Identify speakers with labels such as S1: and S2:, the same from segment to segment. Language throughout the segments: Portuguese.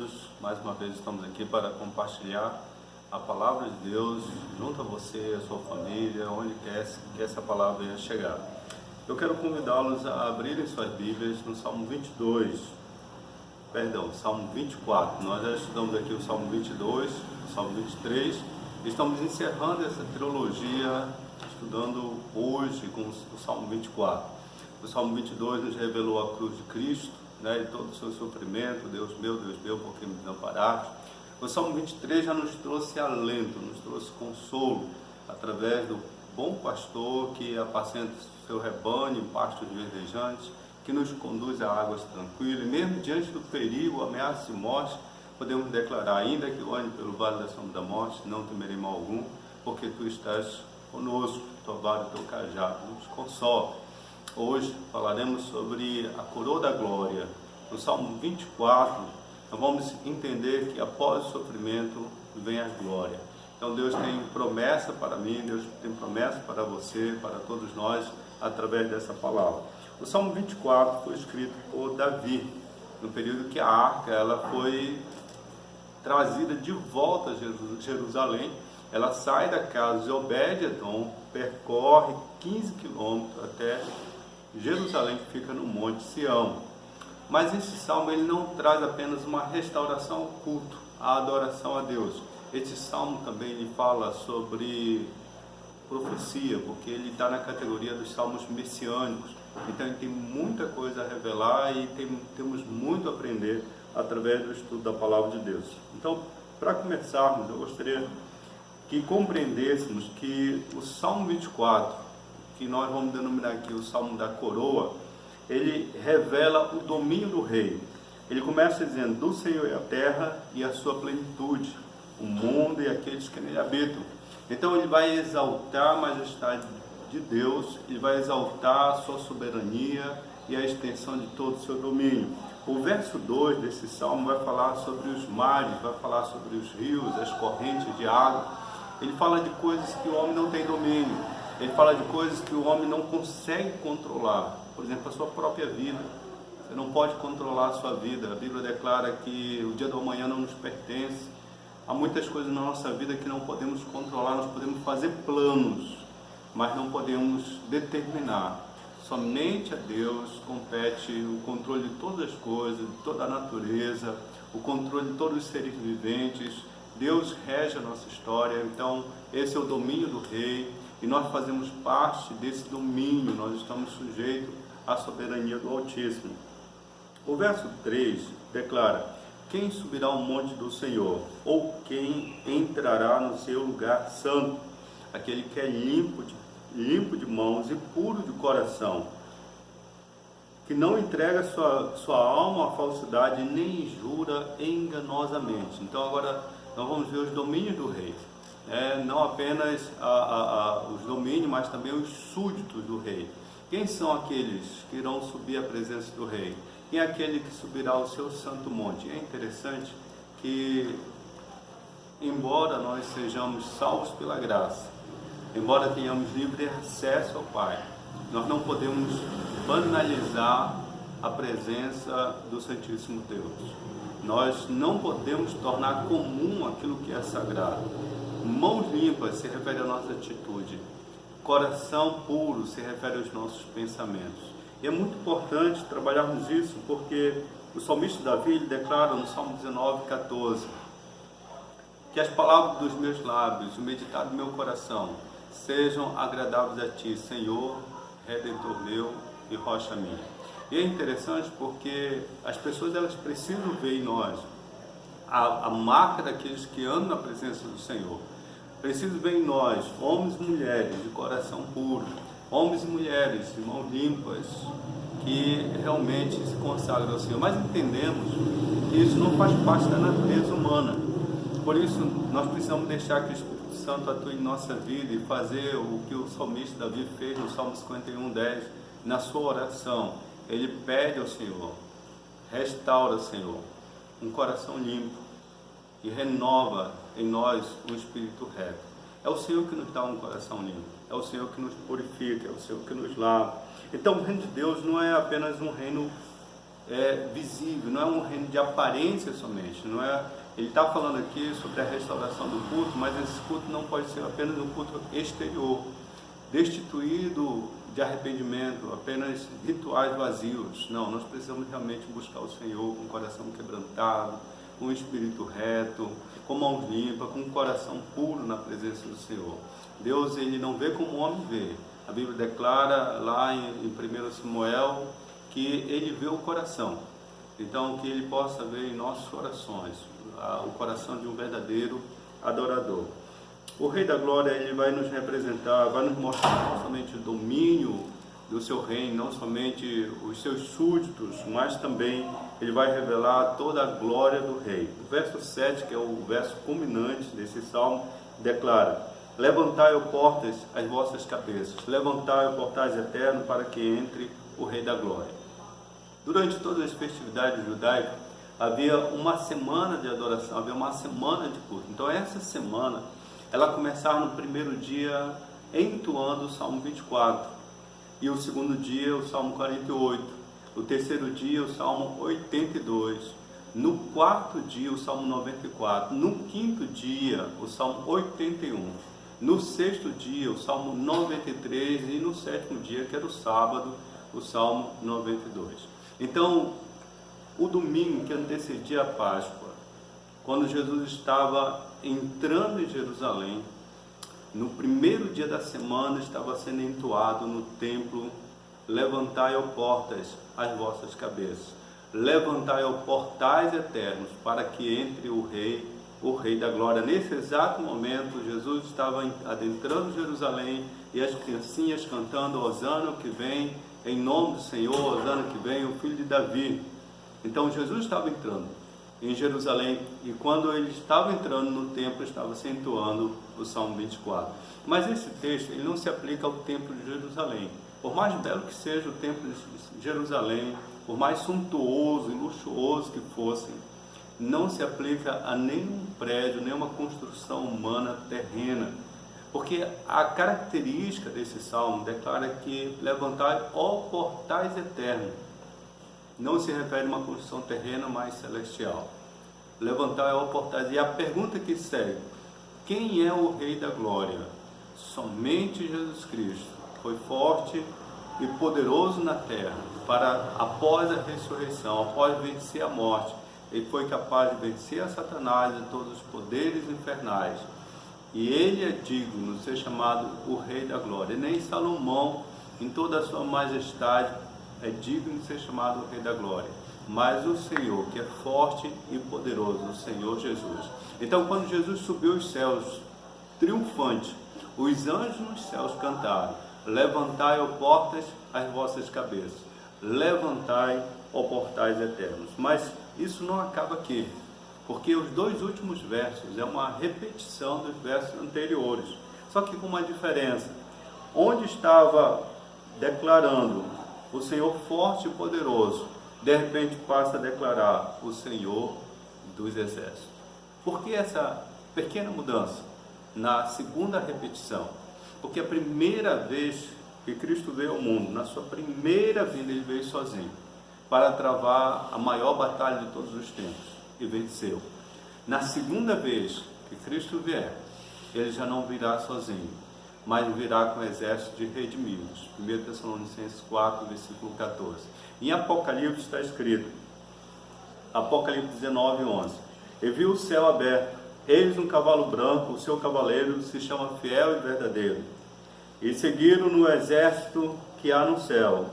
S1: todos. Mais uma vez estamos aqui para compartilhar a palavra de Deus junto a você, a sua família, onde quer que essa palavra venha chegar. Eu quero convidá-los a abrirem suas Bíblias no Salmo 24. Nós já estudamos aqui o Salmo 22, o Salmo 23. Estamos encerrando essa trilogia, estudando hoje com o Salmo 24. O Salmo 22 nos revelou a cruz de Cristo, e todo o seu sofrimento. Deus meu, por que me desamparaste? O Salmo 23 já nos trouxe alento, nos trouxe consolo, através do bom pastor que apacenta o seu rebanho em pastos verdejantes, que nos conduz a águas tranquilas. E mesmo diante do perigo, ameaça de morte, podemos declarar: ainda que eu ande pelo vale da sombra da morte, não temerei mal algum, porque tu estás conosco, tua vara e teu cajado nos consola. Hoje falaremos sobre a coroa da glória. No Salmo 24, nós vamos entender que após o sofrimento vem a glória. Então Deus tem promessa para mim, Deus tem promessa para você, para todos nós, através dessa palavra. O Salmo 24 foi escrito por Davi, no período que a arca ela foi trazida de volta a Jerusalém. Ela sai da casa de Obed-Edom, percorre 15 quilômetros até Jerusalém, que fica no Monte Sião. Mas esse salmo ele não traz apenas uma restauração ao culto, à adoração a Deus. Esse salmo também ele fala sobre profecia, porque ele está na categoria dos salmos messiânicos. Então ele tem muita coisa a revelar e temos muito a aprender através do estudo da palavra de Deus. Então, para começarmos, eu gostaria que compreendêssemos que o Salmo 24, que nós vamos denominar aqui o Salmo da Coroa, ele revela o domínio do rei. Ele começa dizendo: do Senhor é a terra e a sua plenitude, o mundo e aqueles que nele habitam. Então ele vai exaltar a majestade de Deus, ele vai exaltar a sua soberania e a extensão de todo o seu domínio. O verso 2 desse salmo vai falar sobre os mares, vai falar sobre os rios, as correntes de água. Ele fala de coisas que o homem não tem domínio. Ele fala de coisas que o homem não consegue controlar. Por exemplo, a sua própria vida. Você não pode controlar a sua vida. A Bíblia declara que o dia do amanhã não nos pertence. Há muitas coisas na nossa vida que não podemos controlar. Nós podemos fazer planos, mas não podemos determinar. Somente a Deus compete o controle de todas as coisas, de toda a natureza, o controle de todos os seres viventes. Deus rege a nossa história. Então esse é o domínio do rei. E nós fazemos parte desse domínio, nós estamos sujeitos à soberania do Altíssimo. O verso 3 declara: quem subirá ao monte do Senhor? Ou quem entrará no seu lugar santo? Aquele que é limpo de mãos e puro de coração, que não entrega sua alma à falsidade, nem jura enganosamente. Então agora nós vamos ver os domínios do rei. Não apenas os domínios, mas também os súditos do rei. Quem são aqueles que irão subir à presença do rei? Quem é aquele que subirá ao seu santo monte? É interessante que, embora nós sejamos salvos pela graça, embora tenhamos livre acesso ao Pai, nós não podemos banalizar a presença do Santíssimo Deus. Nós não podemos tornar comum aquilo que é sagrado. Mãos limpas se refere à nossa atitude. Coração puro se refere aos nossos pensamentos. E é muito importante trabalharmos isso, porque o salmista Davi ele declara no Salmo 19:14 que as palavras dos meus lábios, o meditar do meu coração, sejam agradáveis a Ti, Senhor, Redentor meu e rocha minha. E é interessante porque as pessoas elas precisam ver em nós a marca daqueles que andam na presença do Senhor. Preciso ver em nós homens e mulheres de coração puro, homens e mulheres de mãos limpas, que realmente se consagram ao Senhor. Mas entendemos que isso não faz parte da natureza humana. Por isso nós precisamos deixar que o Espírito Santo atue em nossa vida e fazer o que o salmista Davi fez no Salmo 51:10, na sua oração. Ele pede ao Senhor: restaura, Senhor, um coração limpo e renova em nós um espírito reto. É o Senhor que nos dá um coração limpo, é o Senhor que nos purifica, é o Senhor que nos lava. Então o reino de Deus não é apenas um reino visível, não é um reino de aparência somente, não é. Ele está falando aqui sobre a restauração do culto, mas esse culto não pode ser apenas um culto exterior, destituído de arrependimento, apenas rituais vazios. Não, nós precisamos realmente buscar o Senhor com o coração quebrantado, com o espírito reto, com mãos limpas, com um coração puro na presença do Senhor. Deus, ele não vê como o homem vê. A Bíblia declara lá em 1 Samuel que ele vê o coração. Então, que ele possa ver em nossos corações o coração de um verdadeiro adorador. O Rei da Glória, ele vai nos representar, vai nos mostrar não somente o domínio do seu reino, não somente os seus súditos, mas também ele vai revelar toda a glória do Rei. O verso 7, que é o verso culminante desse salmo, declara: levantai, ó portas, as vossas cabeças, levantai, ó portais eternos, para que entre o Rei da Glória. Durante todas as festividades judaicas, havia uma semana de adoração, havia uma semana de culto. Então essa semana, ela começava no primeiro dia entoando o Salmo 24, e o segundo dia o Salmo 48, o terceiro dia o Salmo 82, no quarto dia o Salmo 94, no quinto dia o Salmo 81, no sexto dia o Salmo 93 e no sétimo dia, que era o sábado, o Salmo 92. Então, o domingo que antecedia a Páscoa, quando Jesus estava entrando em Jerusalém, no primeiro dia da semana estava sendo entoado no templo: levantai, ó portas, as vossas cabeças, levantai, ó portais eternos, para que entre o Rei da Glória. Nesse exato momento, Jesus estava adentrando Jerusalém e as criancinhas cantando: Hosana o que vem, em nome do Senhor, Hosana que vem, o filho de Davi. Então Jesus estava entrando em Jerusalém, e quando ele estava entrando no templo, estava se entoando o Salmo 24. Mas esse texto, ele não se aplica ao templo de Jerusalém. Por mais belo que seja o templo de Jerusalém, por mais suntuoso e luxuoso que fosse, não se aplica a nenhum prédio, nenhuma construção humana terrena. Porque a característica desse salmo declara que levantai, ó portais eternos. Não se refere a uma construção terrena, mas celestial. Levantai, ó portais. E a pergunta que segue: quem é o Rei da Glória? Somente Jesus Cristo foi forte e poderoso na terra, para, após a ressurreição, após vencer a morte, ele foi capaz de vencer a Satanás e todos os poderes infernais. E ele é digno de ser chamado o Rei da Glória. E nem Salomão, em toda a sua majestade, é digno de ser chamado o Rei da Glória, mas o Senhor, que é forte e poderoso, o Senhor Jesus. Então, quando Jesus subiu aos céus, triunfante, os anjos nos céus cantaram: levantai, ó portas, as vossas cabeças, levantai, ó portais eternos. Mas isso não acaba aqui, porque os dois últimos versos é uma repetição dos versos anteriores, só que com uma diferença. Onde estava declarando o Senhor forte e poderoso, de repente passa a declarar o Senhor dos exércitos. Por que essa pequena mudança na segunda repetição? Porque a primeira vez que Cristo veio ao mundo, na sua primeira vinda, ele veio sozinho, para travar a maior batalha de todos os tempos, e venceu. Na segunda vez que Cristo vier, ele já não virá sozinho, mas virá com um exército de redimidos. 1 Tessalonicenses 4, versículo 14. Em Apocalipse está escrito, Apocalipse 19, 11: e viu o céu aberto, eis um cavalo branco, o seu cavaleiro se chama Fiel e Verdadeiro, e seguiram no exército que há no céu,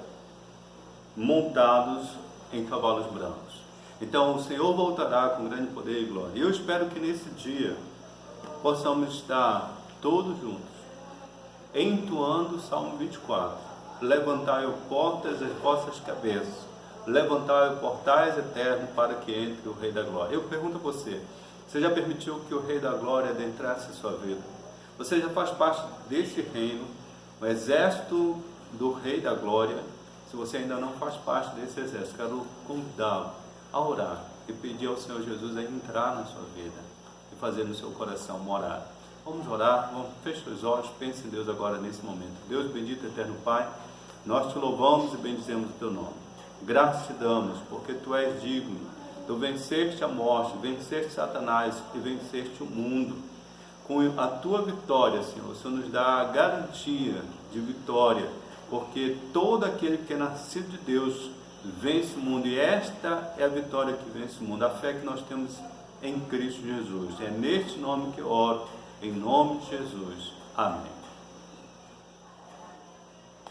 S1: montados em cavalos brancos. Então o Senhor voltará com grande poder e glória. E eu espero que nesse dia possamos estar todos juntos entoando o Salmo 24: levantai, ó portas, as vossas cabeças, levantai, ó portais eternos, para que entre o Rei da Glória. Eu pergunto a você: você já permitiu que o Rei da Glória adentrasse a sua vida? Você já faz parte desse reino, o exército do Rei da Glória? Se você ainda não faz parte desse exército, quero convidá-lo a orar e pedir ao Senhor Jesus a entrar na sua vida e fazer no seu coração morar. Vamos orar, feche os olhos, pense em Deus agora nesse momento. Deus bendito, eterno Pai, nós te louvamos e bendizemos o teu nome. Graças te damos, porque Tu és digno. Tu venceste a morte, venceste Satanás e venceste o mundo. Com a Tua vitória, Senhor, o Senhor nos dá a garantia de vitória, porque todo aquele que é nascido de Deus vence o mundo, e esta é a vitória que vence o mundo, a fé que nós temos em Cristo Jesus. É neste nome que eu oro, em nome de Jesus. Amém.